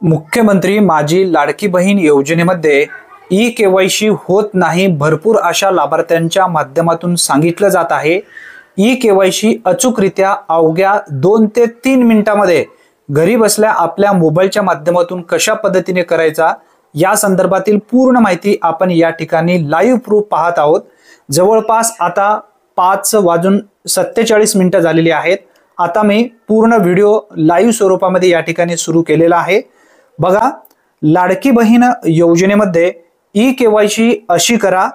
मुख्यमंत्री माझी लाडकी बहीण योजनेमध्ये ई-केवायसी होत नाही, भरपूर अशा लाभार्थ्यांच्या माध्यमातून सांगितलं जात आहे। ई-केवायसी अचूकरित्या अवघ्या 2 ते 3 मिनिटांमध्ये घरी बसल्या आपल्या मोबाईलच्या माध्यमातून कशा पद्धतीने करायचा या संदर्भातील पूर्ण माहिती आपण या ठिकाणी लाईव्ह प्रूफ पाहत आहोत। जवळपास आता 5:47 झालेली आहेत। आता मी पूर्ण व्हिडिओ लाईव्ह स्वरूपामध्ये या ठिकाणी सुरू केलेला आहे। बघा, लाडकी बहीण योजनेमध्ये ई-केवायसी अशी करा,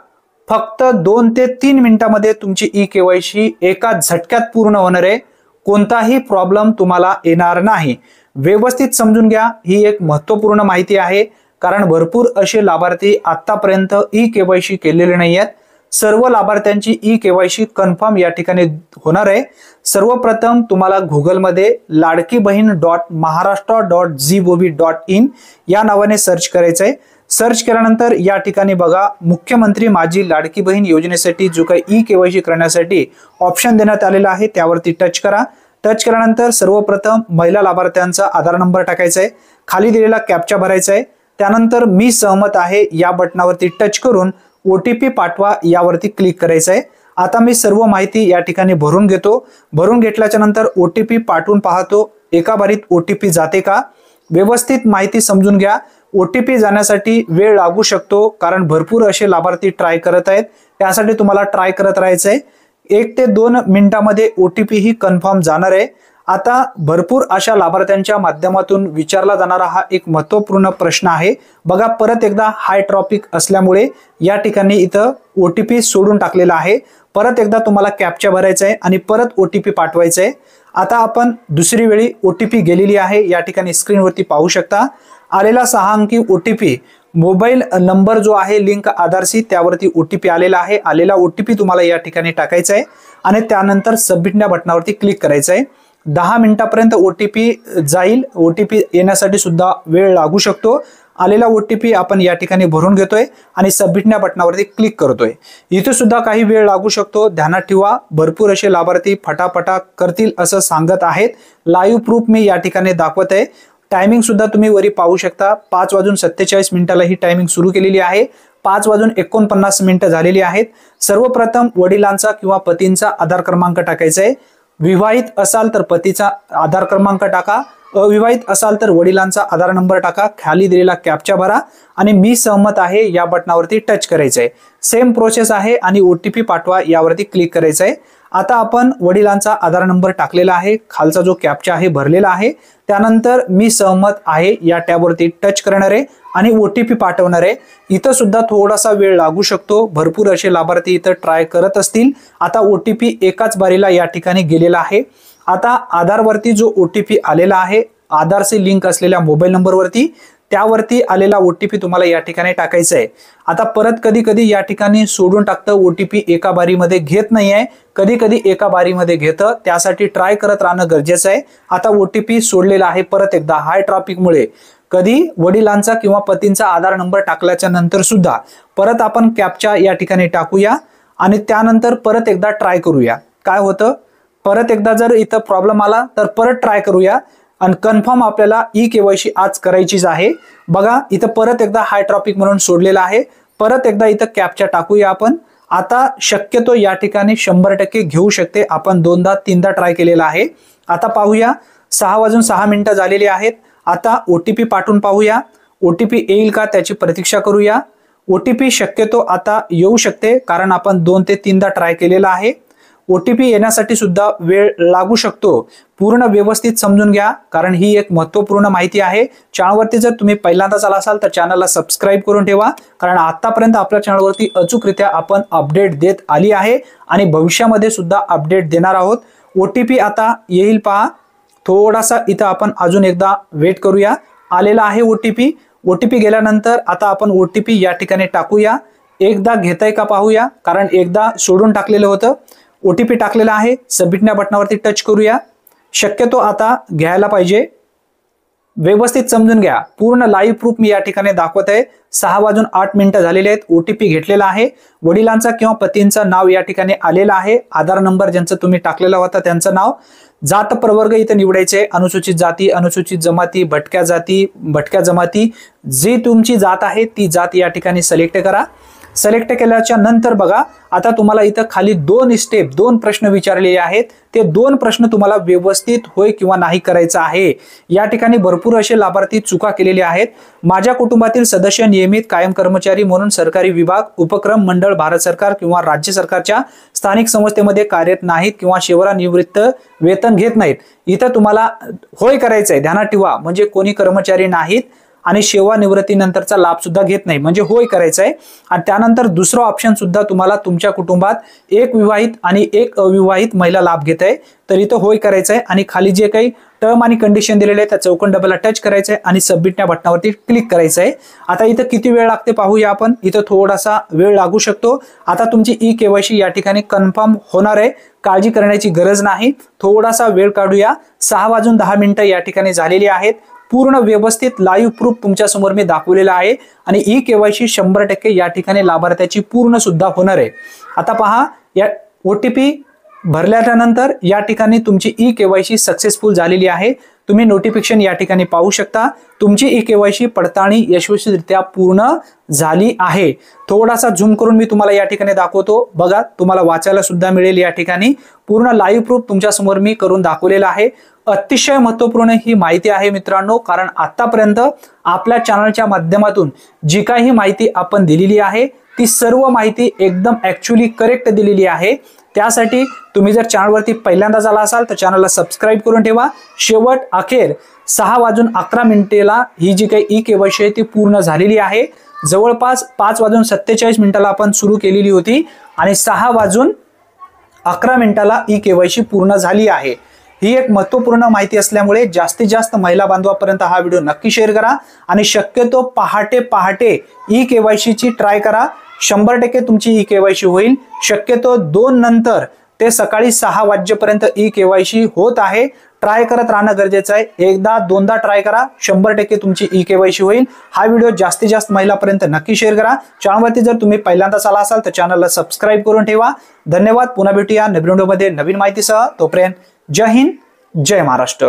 फक्त 2 ते 3 मिनिटांमध्ये तुमची ई-केवायसी एका झटक्यात पूर्ण होणार आहे। कोणताही प्रॉब्लेम तुम्हाला येणार नाही। व्यवस्थित समजून घ्या, ही एक महत्त्वपूर्ण माहिती आहे, कारण भरपूर असे लाभार्थी आतापर्यंत ई-केवायसी केलेले नाही आहेत। सर्व लाभार्थ्यांची ई-केवायसी कन्फर्म या ठिकाणी होणार आहे। सर्वप्रथम तुम्हाला गुगल मध्ये ladkibahin.maharashtra.gov.in या नावाने सर्च करायचं आहे। सर्च केल्यानंतर या ठिकाणी बघा, मुख्यमंत्री माझी लाडकी बहीण योजनेसाठी जो काही ई-केवायसी करण्यासाठी ऑप्शन देण्यात आलेला आहे त्यावरती टच करा। टच केल्यानंतर सर्वप्रथम महिला लाभार्थ्यांचा आधार नंबर टाकायचा आहे, खाली दिलेला कॅप्चा भरायचा आहे। त्यानंतर मी सहमत आहे या बटनावरती टच करून OTP पाठवा यावरती क्लिक करायचं आहे। आता मी सर्व माहिती या ठिकाणी भरून घेतो। भरून घेतल्याच्या नंतर OTP पाठवून पाहतो, एका बारीत OTP जाते का, व्यवस्थित माहिती समजून घ्या। OTP जाण्यासाठी वेळ लागू शकतो, कारण भरपूर असे लाभार्थी ट्राय करत आहेत। त्यासाठी तुम्हाला ट्राय करत राहायचं आहे। 1 ते 2 मिनिटांमध्ये OTP ही कन्फर्म जाणार आहे। आता भरपूर अशा लाभार्थ्यांच्या माध्यमातून विचारला जाणारा हा एक महत्त्वपूर्ण प्रश्न आहे। बघा, परत एकदा हाय ट्रॉफिक असल्यामुळे या ठिकाणी इथं OTP सोडून टाकलेला आहे। परत एकदा तुम्हाला कॅप्चा भरायचा आहे आणि परत OTP पाठवायचा आहे। आता आपण दुसरी वेळी OTP गेलेली आहे, या ठिकाणी स्क्रीनवरती पाहू शकता। आलेला 6 अंकी OTP मोबाईल नंबर जो आहे लिंक आधारशी त्यावरती OTP आलेला आहे। आलेला OTP तुम्हाला या ठिकाणी टाकायचा आहे आणि त्यानंतर सबमिट या बटनावरती क्लिक करायचं आहे। 10 मिनिटांपर्यंत OTP जाईल। OTP येण्यासाठी सुद्धा वेळ लागू शकतो। आलेला OTP आपण या ठिकाणी भरून घेतोय आणि सबमिट या बटनावरती क्लिक करतोय। इथे सुद्धा काही वेळ लागू शकतो, ध्यानात ठेवा। भरपूर असे लाभार्थी फटाफटा करतील असं सांगत आहेत। लाईव्ह प्रूफ मी या ठिकाणी दाखवत आहे। टायमिंग सुद्धा तुम्ही वरी पाहू शकता, 5:47 ही टायमिंग सुरू केलेली आहे। 5:49 झालेली आहेत। सर्वप्रथम वडिलांचा किंवा पतींचा आधार क्रमांक टाकायचा आहे। विवाहित असाल तर पतीचा आधार क्रमांक टाका, अविवाहित असाल तर वडिलांचा आधार नंबर टाका, खाली दिलेला कॅप्चा भरा आणि मी सहमत आहे या बटनावरती टच करायचं आहे। सेम प्रोसेस आहे आणि OTP पाठवा यावरती क्लिक करायचं आहे। आता आपण वडिलांचा आधार नंबर टाकलेला आहे, खालचा जो कॅप्चा आहे भरलेला आहे। त्यानंतर मी सहमत आहे या टॅबवरती टच करणार आहे आणि OTP पाठवणार आहे। इथं सुद्धा थोडासा वेळ लागू शकतो, भरपूर असे लाभार्थी इथं ट्राय करत असतील। आता OTP एकाच बारीला या ठिकाणी गेलेला आहे। आता आधारवरती जो OTP आलेला आहे, आधारचे लिंक असलेल्या मोबाईल नंबरवरती, त्यावरती आलेला OTP तुम्हाला या ठिकाणी टाकायचा आहे। आता परत कधी कधी या ठिकाणी सोडून टाकतं, OTP एका बारीमध्ये घेत नाही आहे, कधी कधी एका बारीमध्ये घेतं, त्यासाठी ट्राय करत राहणं गरजेचं आहे। आता OTP सोडलेला आहे। परत एकदा हाय ट्रॅफिकमुळे कधी वडिलांचा किंवा पतींचा आधार नंबर टाकल्याच्या नंतर सुद्धा परत आपण कॅप्चा या ठिकाणी टाकूया आणि त्यानंतर परत एकदा ट्राय करूया काय होतं। परत एकदा जर इथं प्रॉब्लेम आला तर परत ट्राय करूया आणि कन्फर्म आपल्याला ई-केवायसी आज करायचीच आहे। बघा, इथं परत एकदा हाय ट्रॅफिक म्हणून सोडलेला आहे। परत एकदा इथं कॅप्चा टाकूया आपण। आता शक्यतो या ठिकाणी 100% घेऊ शकते, आपण 2दा-3दा ट्राय केलेला आहे। आता पाहूया, 6:06 झालेली आहेत। आता OTP पाठवून पाहूया, OTP येईल का त्याची प्रतीक्षा करूया। OTP शक्यतो आता येऊ शकते, कारण आपण 2 ते 3दा ट्राय केलेला आहे। OTP येण्यासाठी सुद्धा वेळ लागू शकतो। पूर्ण व्यवस्थित समजून घ्या, कारण ही एक महत्त्वपूर्ण माहिती आहे। चॅनलवरती जर तुम्ही पहिल्यांदाच आला असाल तर चॅनलला सबस्क्राईब करून ठेवा, कारण आतापर्यंत आपल्या चॅनलवरती अचूकरित्या आपण अपडेट देत आली आहे आणि भविष्यामध्ये सुद्धा अपडेट देणार आहोत। OTP आता येईल पहा, थोडासा इथं आपण अजून एकदा वेट करूया। आलेला आहे OTP गेल्यानंतर आता आपण OTP या ठिकाणी टाकूया। एकदा घेताय का पाहूया, कारण एकदा सोडून टाकलेलं होतं। OTP टाकलेला आहे, सबमिट या बटनावरती टच करूया। शक्यतो आता घ्यायला पाहिजे। व्यवस्थित समजून घ्या, पूर्ण लाईव्ह प्रूफ मी या ठिकाणी दाखवत आहे। 6:08 झालेले आहेत, ओटीपी घेतलेला आहे, वडिलांचा किंवा पतींचं नाव या ठिकाणी आलेलं आहे, आधार नंबर ज्यांचं तुम्ही टाकलेला होता त्यांचं नाव, जात प्रवर्ग इथे निवडायचे, अनुसूचित जाती, अनुसूचित जमाती, भटक्या जाती, भटक्या जमाती, जी तुमची जात आहे ती जात या ठिकाणी सिलेक्ट करा। सिलेक्ट केल्याच्या नंतर बघा, आता तुम्हाला इथं खाली दोन प्रश्न विचारलेले आहेत, ते 2 प्रश्न तुम्हाला व्यवस्थित होय किंवा नाही करायचं आहे। या ठिकाणी भरपूर असे लाभार्थी चुका केलेले आहेत। माझ्या कुटुंबातील सदस्य नियमित कायम कर्मचारी म्हणून सरकारी विभाग, उपक्रम, मंडळ, भारत सरकार किंवा राज्य सरकारच्या स्थानिक संस्थेमध्ये कार्यरत नाहीत किंवा सेवानिवृत्त वेतन घेत नाहीत। इथं तुम्हाला होय करायचं आहे, ध्यानात ठेवा, म्हणजे कोणी कर्मचारी नाहीत आणि सेवानिवृत्तीनंतरचा लाभ सुद्धा घेत नाही, म्हणजे होय करायचं आहे। आणि त्यानंतर दुसरा ऑप्शन सुद्धा तुम्हाला तुमच्या कुटुंबात एक विवाहित आणि एक अविवाहित महिला लाभ घेत आहे, तर इथं होय करायचं आहे आणि खाली जे काही टर्म आणि कंडिशन दिलेले आहे त्या चौकोन डबलला टच करायचं आहे आणि सबमिट या बटनावरती क्लिक करायचं आहे। आता इथं किती वेळ लागते पाहूया आपण, इथं थोडासा वेळ लागू शकतो। आता तुमची ई-केवायसी या ठिकाणी कन्फर्म होणार आहे, काळजी करण्याची गरज नाही, थोडासा वेळ काढूया। 6:10 या ठिकाणी झालेली आहेत, पूर्ण व्यवस्थित लाईव्ह प्रूफ तुमच्या समोर मी दाखवलेला आहे आणि ई-केवायसी 100% या ठिकाणी लाभार्थ्याची पूर्ण सुद्धा होणार आहे। आता पहा, या ओटीपी भरल्याच्या नंतर या ठिकाणी तुमची ई-केवायसी सक्सेसफुल झालेली आहे। तुम्ही नोटिफिकेशन या ठिकाणी पाहू शकता, तुमची ई-केवायसी पडताळणी यशस्वीरित्या पूर्ण झाली आहे। थोडासा झूम करून मी तुम्हाला या ठिकाणी दाखवतो, बघा तुम्हाला वाचायला सुद्धा मिळेल। या ठिकाणी पूर्ण लाईव्ह प्रूफ तुमच्या समोर मी करून दाखवलेला आहे। अतिशय महत्त्वपूर्ण ही माहिती आहे मित्रांनो, कारण आतापर्यंत आपल्या चॅनलच्या माध्यमातून जी काही माहिती आपण दिलेली आहे ती सर्व माहिती एकदम ऍक्च्युअली करेक्ट दिलेली आहे। त्यासाठी तुम्ही जर चॅनलवरती पहिल्यांदा आला असाल तर चॅनलला सबस्क्राईब करून ठेवा। शेवट अखेर 6:11 ही जी काही ई-केवायसी आहे ती पूर्ण झालेली आहे। जवळपास 5:47 आपण सुरू केलेली होती आणि 6:11 ई-केवायसी पूर्ण झाली आहे। ही एक महत्त्वपूर्ण माहिती असल्यामुळे जास्तीत जास्त महिला बांधवांपर्यंत हा व्हिडिओ नक्की शेअर करा आणि शक्यतो पहाटे ई-केवायसी ची ट्राय करा। 100% तुमची ई-केवायसी होईल। शक्यतो 2 नंतर ते सकाळी 6 वाजेपर्यंत ई-केवायसी होत आहे, ट्राय करत राहणं गरजेचं आहे। एकदा दोनदा ट्राय करा, 100% तुमची ई-केवायसी होईल। हा व्हिडिओ जास्तीत जास्त महिलांपर्यंत नक्की शेअर करा। चॅनलवरती जर तुम्ही पहिल्यांदाच आला असाल तर चॅनलला सबस्क्राईब करून ठेवा। धन्यवाद, पुन्हा भेटूया नवीन व्हिडिओमध्ये नवीन माहितीसह। तोपर्यंत जय हिंद, जय महाराष्ट्र।